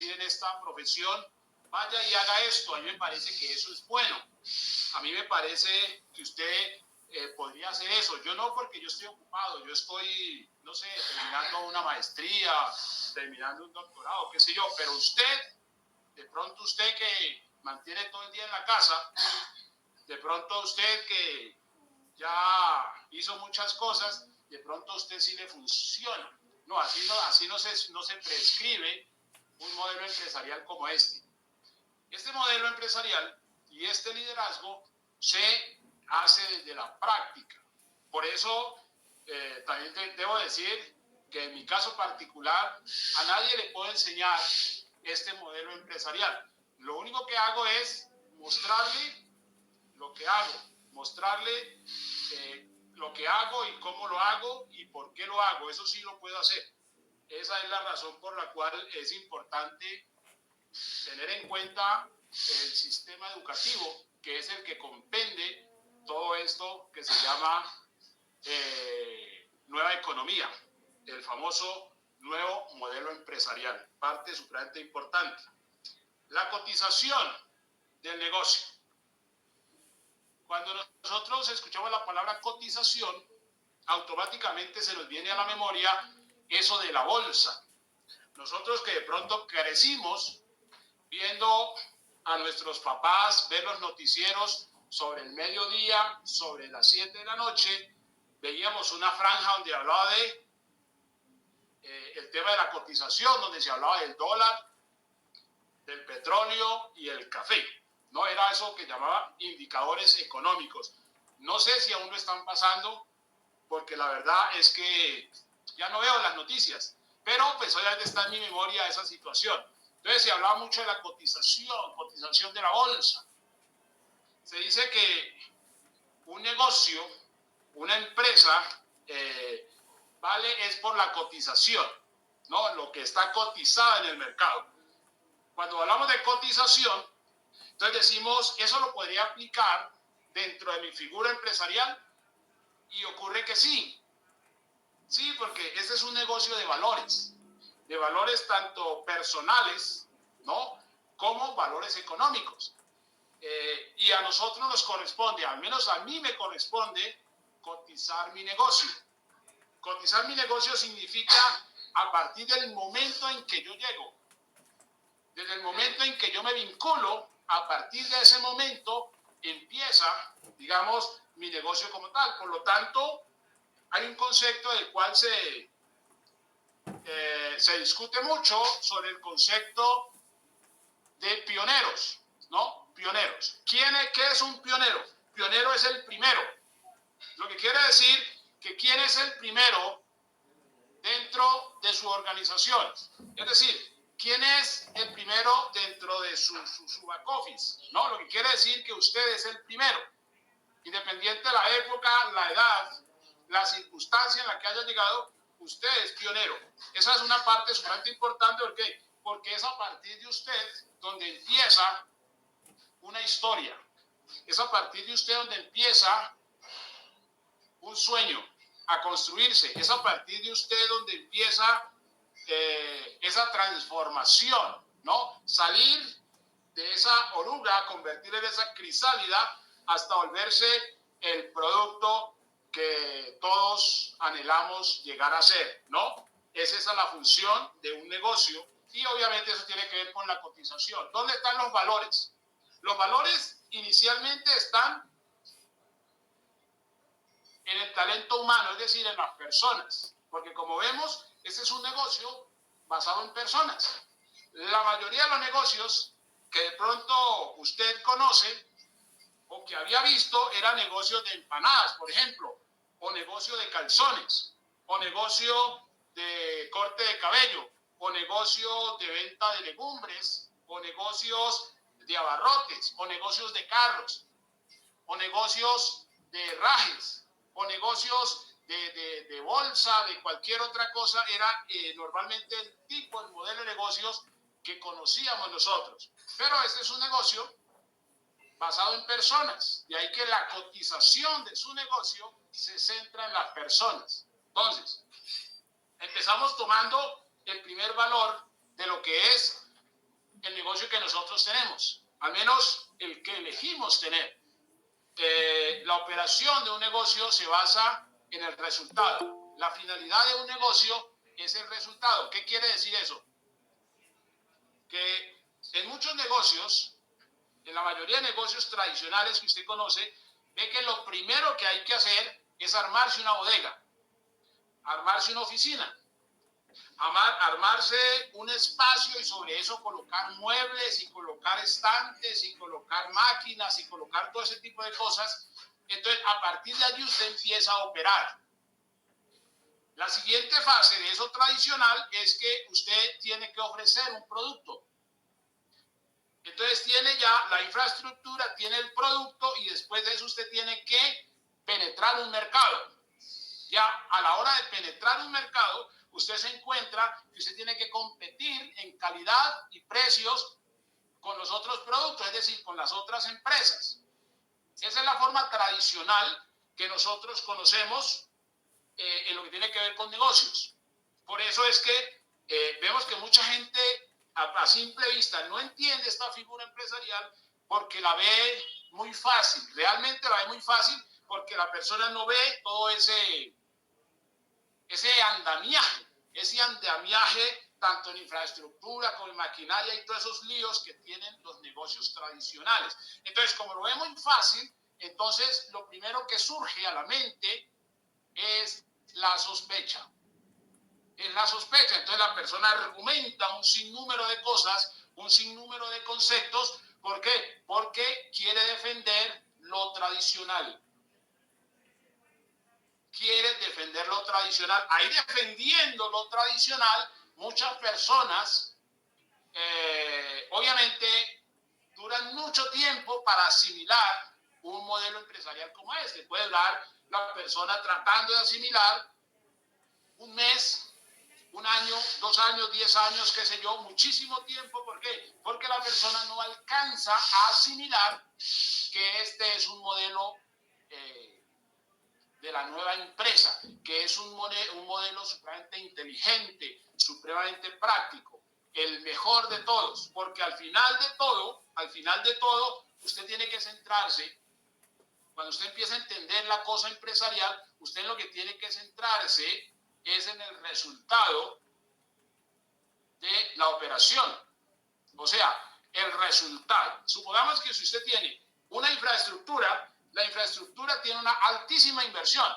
en esta profesión, vaya y haga esto. A mí me parece que eso es bueno. A mí me parece que usted podría hacer eso. Yo no, porque yo estoy ocupado, yo estoy, no sé, terminando una maestría, terminando un doctorado, qué sé yo, pero usted, de pronto usted que mantiene todo el día en la casa, de pronto usted que ya hizo muchas cosas, de pronto a usted sí le funciona. No, no se prescribe un modelo empresarial como este. Este modelo empresarial y este liderazgo se hace desde la práctica. Por eso, también debo decir que en mi caso particular, a nadie le puedo enseñar este modelo empresarial. Lo único que hago es mostrarle lo que hago, mostrarle lo que hago y cómo lo hago y por qué lo hago. Eso sí lo puedo hacer. Esa es la razón por la cual es importante tener en cuenta el sistema educativo, que es el que compende todo esto que se llama nueva economía, el famoso nuevo modelo empresarial, parte supremamente importante. La cotización del negocio. Cuando nosotros escuchamos la palabra cotización, automáticamente se nos viene a la memoria eso de la bolsa. Nosotros que de pronto crecimos viendo a nuestros papás ver los noticieros sobre el mediodía, sobre las 7 de la noche, veíamos una franja donde hablaba de el tema de la cotización, donde se hablaba del dólar, del petróleo y el café. No era eso que llamaba indicadores económicos. No sé si aún lo están pasando, porque la verdad es que ya no veo las noticias, pero pues obviamente está en mi memoria esa situación. Entonces se hablaba mucho de la cotización de la bolsa. Se dice que un negocio, una empresa, vale es por la cotización, ¿no? Lo que está cotizado en el mercado. Cuando hablamos de cotización, entonces decimos, eso lo podría aplicar dentro de mi figura empresarial, y ocurre que sí. Sí, porque este es un negocio de valores tanto personales, ¿no?, como valores económicos. Y a nosotros nos corresponde, al menos a mí me corresponde, cotizar mi negocio. Cotizar mi negocio significa a partir del momento en que yo llego, desde el momento en que yo me vinculo, a partir de ese momento empieza, digamos, mi negocio como tal. Por lo tanto, hay un concepto del cual se discute mucho sobre el concepto de pioneros, ¿no? Pioneros. ¿Qué es un pionero? Pionero es el primero. Lo que quiere decir que quién es el primero dentro de su organización. Es decir, quién es el primero dentro de su back office, ¿no? Lo que quiere decir que usted es el primero. Independiente de la época, la edad, la circunstancia en la que haya llegado, usted es pionero. Esa es una parte sumamente importante. ¿Por qué? Porque es a partir de usted donde empieza una historia. Es a partir de usted donde empieza un sueño a construirse. Es a partir de usted donde empieza esa transformación, ¿no? Salir de esa oruga, convertirla en esa crisálida hasta volverse el producto que todos anhelamos llegar a ser, ¿no? Es esa la función de un negocio, y obviamente eso tiene que ver con la cotización. ¿Dónde están los valores? Los valores inicialmente están en el talento humano, es decir, en las personas, porque como vemos, este es un negocio basado en personas. La mayoría de los negocios que de pronto usted conoce o que había visto eran negocios de empanadas, por ejemplo, o negocio de calzones, o negocio de corte de cabello, o negocio de venta de legumbres, o negocios de abarrotes, o negocios de carros, o negocios de herrajes, o negocios de bolsa, de cualquier otra cosa. Era normalmente el tipo, el modelo de negocios que conocíamos nosotros. Pero este es un negocio basado en personas, y ahí que la cotización de su negocio se centra en las personas. Entonces, empezamos tomando el primer valor de lo que es nosotros tenemos, al menos el que elegimos tener. La operación de un negocio se basa en el resultado. La finalidad de un negocio es el resultado. ¿Qué quiere decir eso? Que en muchos negocios, en la mayoría de negocios tradicionales que usted conoce, ve que lo primero que hay que hacer es armarse una bodega, armarse una oficina, armarse un espacio y sobre eso colocar muebles y colocar estantes y colocar máquinas y colocar todo ese tipo de cosas. Entonces, a partir de allí usted empieza a operar. La siguiente fase de eso tradicional es que usted tiene que ofrecer un producto. Entonces tiene ya la infraestructura, tiene el producto y después de eso usted tiene que penetrar un mercado. Ya a la hora de penetrar un mercado, usted se encuentra que usted tiene que competir en calidad y precios con los otros productos, es decir, con las otras empresas. Esa es la forma tradicional que nosotros conocemos en lo que tiene que ver con negocios. Por eso es que vemos que mucha gente a simple vista no entiende esta figura empresarial porque la ve muy fácil, realmente la ve muy fácil porque la persona no ve todo ese andamiaje tanto en infraestructura como en maquinaria y todos esos líos que tienen los negocios tradicionales. Entonces, como lo ve muy fácil, entonces lo primero que surge a la mente es la sospecha. Es la sospecha. Entonces la persona argumenta un sinnúmero de cosas, un sinnúmero de conceptos. ¿Por qué? Porque quiere defender lo tradicional. Quiere defender lo tradicional. Ahí defendiendo lo tradicional, muchas personas obviamente duran mucho tiempo para asimilar un modelo empresarial como este. Puede durar la persona tratando de asimilar un mes, un año, 2 años, 10 años, qué sé yo, muchísimo tiempo. ¿Por qué? Porque la persona no alcanza a asimilar que este es un modelo de la nueva empresa, que es un modelo supremamente inteligente, supremamente práctico, el mejor de todos, porque al final de todo, usted tiene que centrarse, cuando usted empieza a entender la cosa empresarial, usted lo que tiene que centrarse es en el resultado de la operación. O sea, el resultado. Supongamos que si usted tiene una infraestructura, la infraestructura tiene una altísima inversión.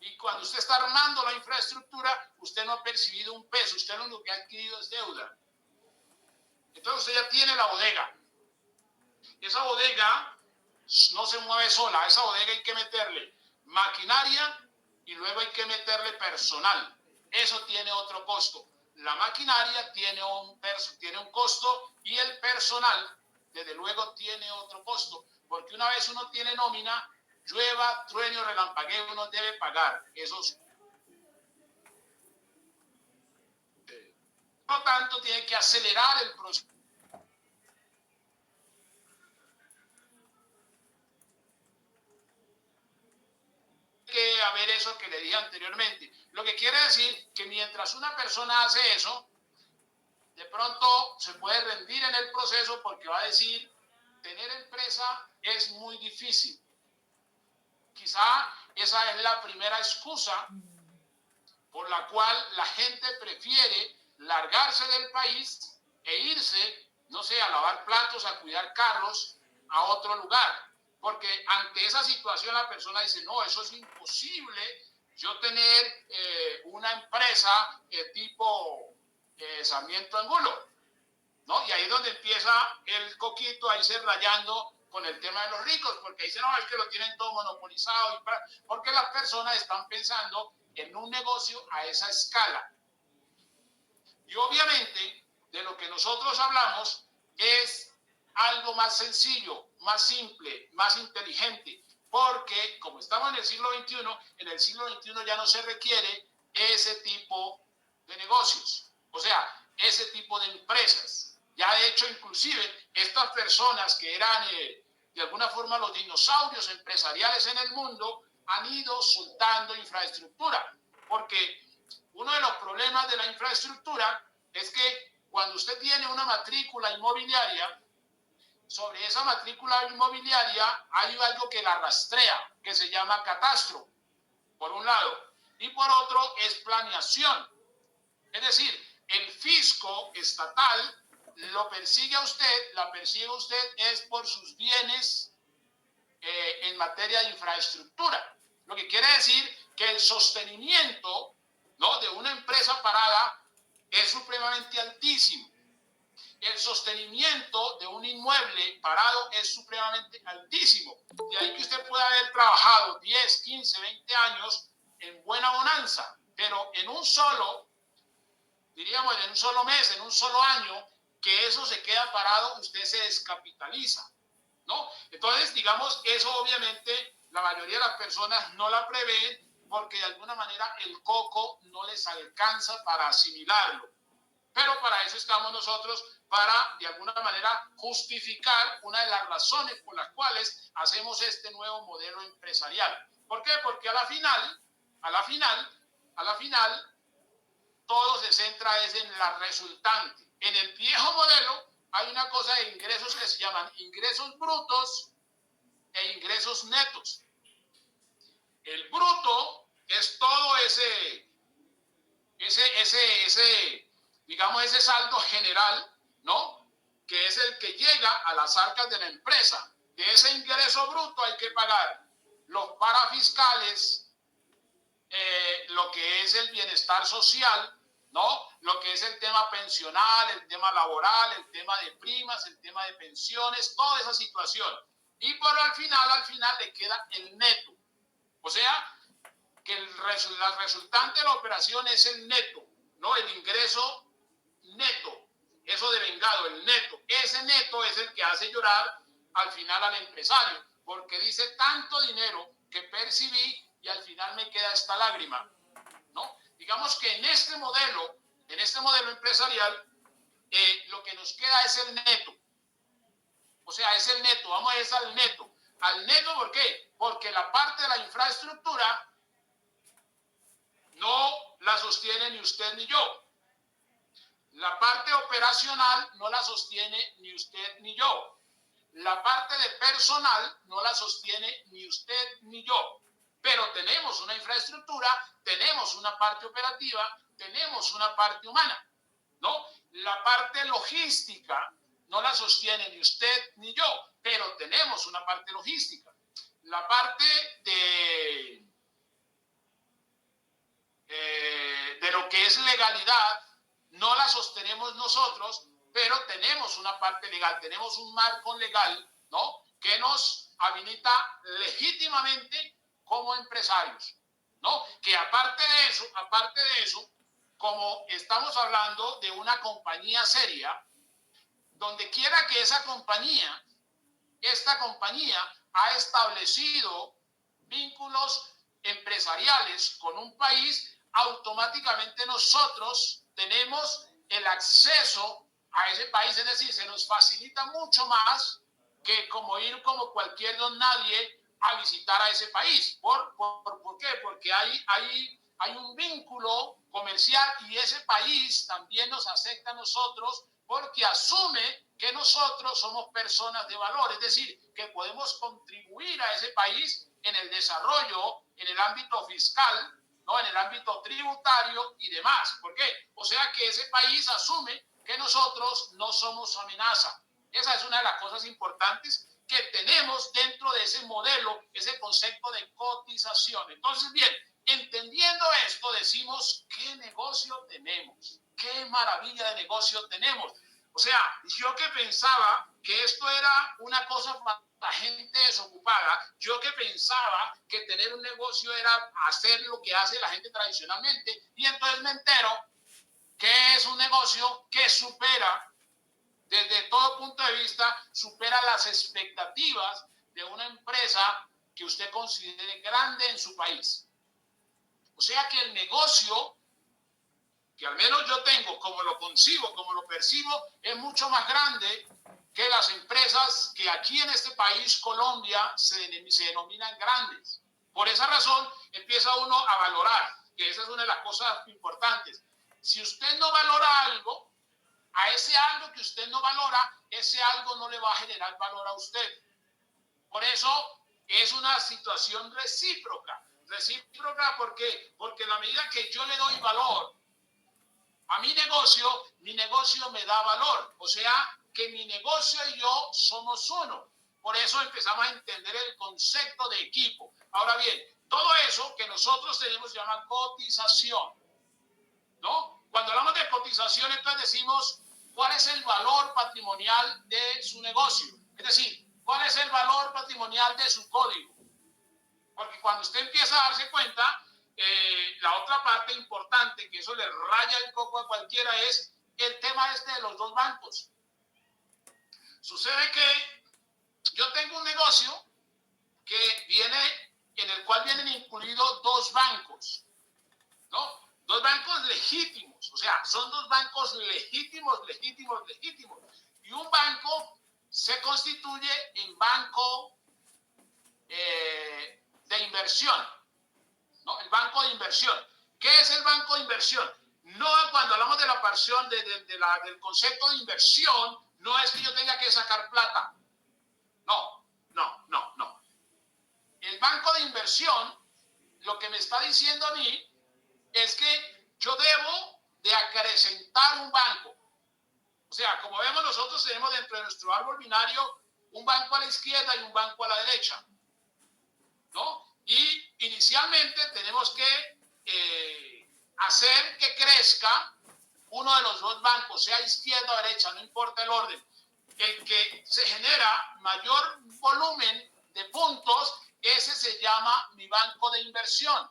Y cuando usted está armando la infraestructura, usted no ha percibido un peso, usted lo único que ha adquirido es deuda. Entonces usted ya tiene la bodega. Esa bodega no se mueve sola, a esa bodega hay que meterle maquinaria y luego hay que meterle personal. Eso tiene otro costo. La maquinaria tiene un costo y el personal, desde luego, tiene otro costo. Porque una vez uno tiene nómina, llueva, truene o relampaguee, uno debe pagar esos. Por lo tanto, tiene que acelerar el proceso. Que haber eso que le dije anteriormente. Lo que quiere decir que mientras una persona hace eso, de pronto se puede rendir en el proceso porque va a decir, tener empresa es muy difícil. Quizá esa es la primera excusa por la cual la gente prefiere largarse del país e irse, no sé, a lavar platos, a cuidar carros, a otro lugar. Porque ante esa situación la persona dice, no, eso es imposible, yo tener una empresa tipo Sarmiento Angulo, ¿no? Y ahí es donde empieza el coquito a irse rayando con el tema de los ricos, porque dicen, no, es que lo tienen todo monopolizado, porque las personas están pensando en un negocio a esa escala. Y obviamente, de lo que nosotros hablamos es algo más sencillo, más simple, más inteligente, porque como estamos en el siglo XXI ya no se requiere ese tipo de negocios, o sea, ese tipo de empresas. Ya de hecho, inclusive, estas personas que eran de alguna forma los dinosaurios empresariales en el mundo han ido soltando infraestructura, porque uno de los problemas de la infraestructura es que cuando usted tiene una matrícula inmobiliaria, sobre esa matrícula inmobiliaria hay algo que la rastrea, que se llama catastro, por un lado, y por otro es planeación. Es decir, el fisco estatal lo persigue a usted, la persigue a usted es por sus bienes en materia de infraestructura. Lo que quiere decir que el sostenimiento, ¿no?, de una empresa parada es supremamente altísimo. El sostenimiento de un inmueble parado es supremamente altísimo. De ahí que usted puede haber trabajado 10, 15, 20 años en buena bonanza, pero en un solo, diríamos, en un solo mes, en un solo año, que eso se queda parado, usted se descapitaliza, ¿no? Entonces, digamos, eso obviamente la mayoría de las personas no la prevén porque de alguna manera el coco no les alcanza para asimilarlo. Pero para eso estamos nosotros, para de alguna manera justificar una de las razones por las cuales hacemos este nuevo modelo empresarial. ¿Por qué? Porque a la final, todo se centra es en la resultante. En el viejo modelo hay una cosa de ingresos que se llaman ingresos brutos e ingresos netos. El bruto es todo digamos, ese saldo general, ¿no?, que es el que llega a las arcas de la empresa. De ese ingreso bruto hay que pagar los parafiscales, lo que es el bienestar social, ¿no?, lo que es el tema pensional, el tema laboral, el tema de primas, el tema de pensiones, toda esa situación. Y por al final le queda el neto. O sea, que la resultante de la operación es el neto, ¿no?, el ingreso neto, eso de vengado, el neto. Ese neto es el que hace llorar al final al empresario, porque dice tanto dinero que percibí y al final me queda esta lágrima, ¿no? Digamos que en este modelo empresarial, lo que nos queda es el neto. O sea, es el neto, vamos a ir al neto. Al neto, ¿por qué? Porque la parte de la infraestructura no la sostiene ni usted ni yo. La parte operacional no la sostiene ni usted ni yo. La parte de personal no la sostiene ni usted ni yo. Pero tenemos una infraestructura, tenemos una parte operativa, tenemos una parte humana, ¿no? La parte logística no la sostiene ni usted ni yo, pero tenemos una parte logística. La parte de lo que es legalidad no la sostenemos nosotros, pero tenemos una parte legal, tenemos un marco legal, ¿no?, que nos habilita legítimamente como empresarios, ¿no? Que aparte de eso, como estamos hablando de una compañía seria, donde quiera que esta compañía ha establecido vínculos empresariales con un país, automáticamente nosotros tenemos el acceso a ese país, es decir, se nos facilita mucho más que como ir como cualquier don nadie a visitar a ese país. ¿Por qué? Porque hay un vínculo comercial y ese país también nos acepta a nosotros porque asume que nosotros somos personas de valor, es decir, que podemos contribuir a ese país en el desarrollo, en el ámbito fiscal, ¿no?, en el ámbito tributario y demás. ¿Por qué? O sea que ese país asume que nosotros no somos amenaza. Esa es una de las cosas importantes que tenemos dentro de ese modelo, ese concepto de cotización. Entonces, bien, entendiendo esto, decimos, ¿qué negocio tenemos? ¿Qué maravilla de negocio tenemos? O sea, yo que pensaba que esto era una cosa para la gente desocupada, yo que pensaba que tener un negocio era hacer lo que hace la gente tradicionalmente, y entonces me entero que es un negocio que supera, desde todo punto de vista, supera las expectativas de una empresa que usted considere grande en su país. O sea que el negocio que al menos yo tengo, como lo concibo, como lo percibo, es mucho más grande que las empresas que aquí en este país, Colombia, se denominan grandes. Por esa razón, empieza uno a valorar, que esa es una de las cosas importantes. Si usted no valora algo, a ese algo que usted no valora, ese algo no le va a generar valor a usted. Por eso es una situación recíproca. Recíproca, ¿por qué? Porque en la medida que yo le doy valor a mi negocio me da valor. O sea, que mi negocio y yo somos uno. Por eso empezamos a entender el concepto de equipo. Ahora bien, todo eso que nosotros tenemos se llama cotización, ¿no? Cuando hablamos de cotización, entonces decimos cuál es el valor patrimonial de su negocio. Es decir, cuál es el valor patrimonial de su código. Porque cuando usted empieza a darse cuenta, la otra parte importante, que eso le raya el coco a cualquiera, es el tema de los dos bancos. Sucede que yo tengo un negocio en el cual vienen incluidos dos bancos, ¿no? Dos bancos legítimos, o sea, son dos bancos legítimos. Y un banco se constituye en banco de inversión, ¿no? El banco de inversión. ¿Qué es el banco de inversión? No, cuando hablamos de la pasión, del concepto de inversión, no es que yo tenga que sacar plata. No. El banco de inversión, lo que me está diciendo a mí es que yo debo de acrecentar un banco. O sea, como vemos, nosotros tenemos dentro de nuestro árbol binario un banco a la izquierda y un banco a la derecha, ¿no? Y inicialmente tenemos que hacer que crezca uno de los dos bancos, sea izquierda o derecha, no importa el orden. El que se genera mayor volumen de puntos, ese se llama mi banco de inversión.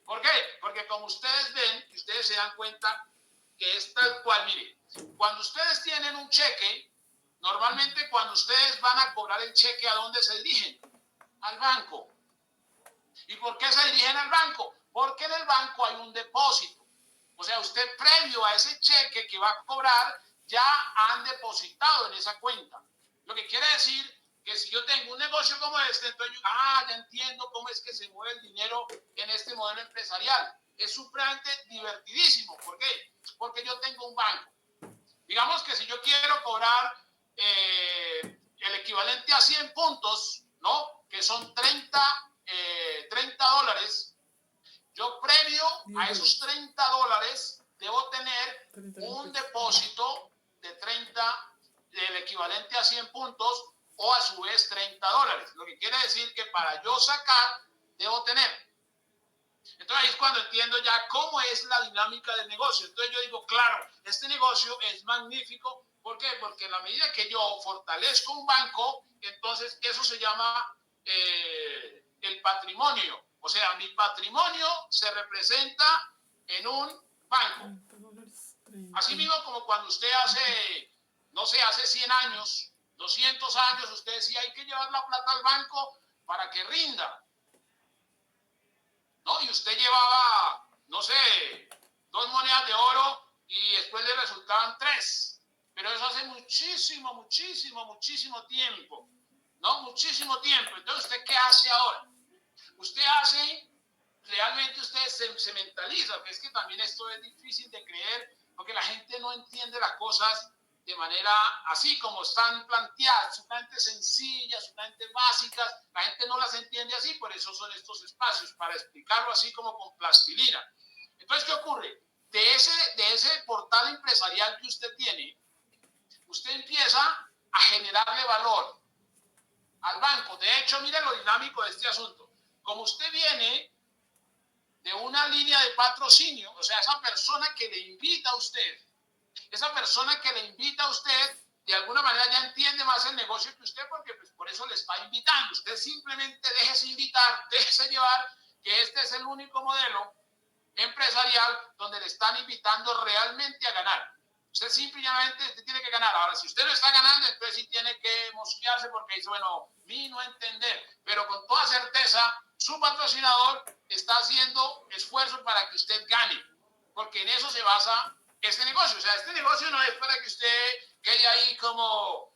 ¿Por qué? Porque como ustedes ven, y ustedes se dan cuenta que es tal cual, mire, cuando ustedes tienen un cheque, normalmente cuando ustedes van a cobrar el cheque, ¿a dónde se dirigen? Al banco. ¿Y por qué se dirigen al banco? Porque en el banco hay un depósito. O sea, usted previo a ese cheque que va a cobrar, ya han depositado en esa cuenta. Lo que quiere decir que si yo tengo un negocio como este, entonces ya entiendo cómo es que se mueve el dinero en este modelo empresarial. Es supremamente divertidísimo. ¿Por qué? Porque yo tengo un banco. Digamos que si yo quiero cobrar el equivalente a 100 puntos, ¿no? Que son 30 dólares, yo previo a esos 30 dólares debo tener un depósito de 30, del equivalente a 100 puntos, o a su vez 30 dólares. Lo que quiere decir que para yo sacar, debo tener. Entonces ahí es cuando entiendo ya cómo es la dinámica del negocio. Entonces yo digo, claro, este negocio es magnífico. ¿Por qué? Porque en la medida que yo fortalezco un banco, entonces eso se llama el patrimonio. O sea, mi patrimonio se representa en un banco. Así mismo como cuando usted hace, no sé, hace 100 años, 200 años, usted decía, hay que llevar la plata al banco para que rinda, ¿no? Y usted llevaba, no sé, 2 monedas de oro y después le resultaban 3. Pero eso hace muchísimo tiempo, ¿no? Muchísimo tiempo. Entonces, ¿usted qué hace ahora? Usted hace, realmente usted se mentaliza, porque es que también esto es difícil de creer, porque la gente no entiende las cosas de manera así como están planteadas, sumamente sencillas, sumamente básicas, la gente no las entiende así, por eso son estos espacios, para explicarlo así como con plastilina. Entonces, ¿qué ocurre? De ese portal empresarial que usted tiene, usted empieza a generarle valor al banco. De hecho, mire lo dinámico de este asunto. Como usted viene de una línea de patrocinio, o sea, esa persona que le invita a usted, de alguna manera ya entiende más el negocio que usted, porque pues por eso le está invitando. Usted simplemente déjese invitar, déjese llevar, que este es el único modelo empresarial donde le están invitando realmente a ganar. Usted simplemente tiene que ganar. Ahora, si usted no está ganando, entonces sí tiene que mosquearse, porque dice, bueno, mí no entender. Pero con toda certeza, su patrocinador está haciendo esfuerzos para que usted gane, porque en eso se basa este negocio. O sea, este negocio no es para que usted quede ahí como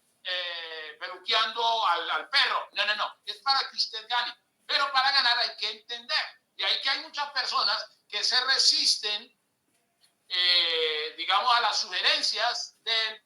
peluqueando al perro. No. Es para que usted gane. Pero para ganar hay que entender. Y ahí que hay muchas personas que se resisten digamos, a las sugerencias del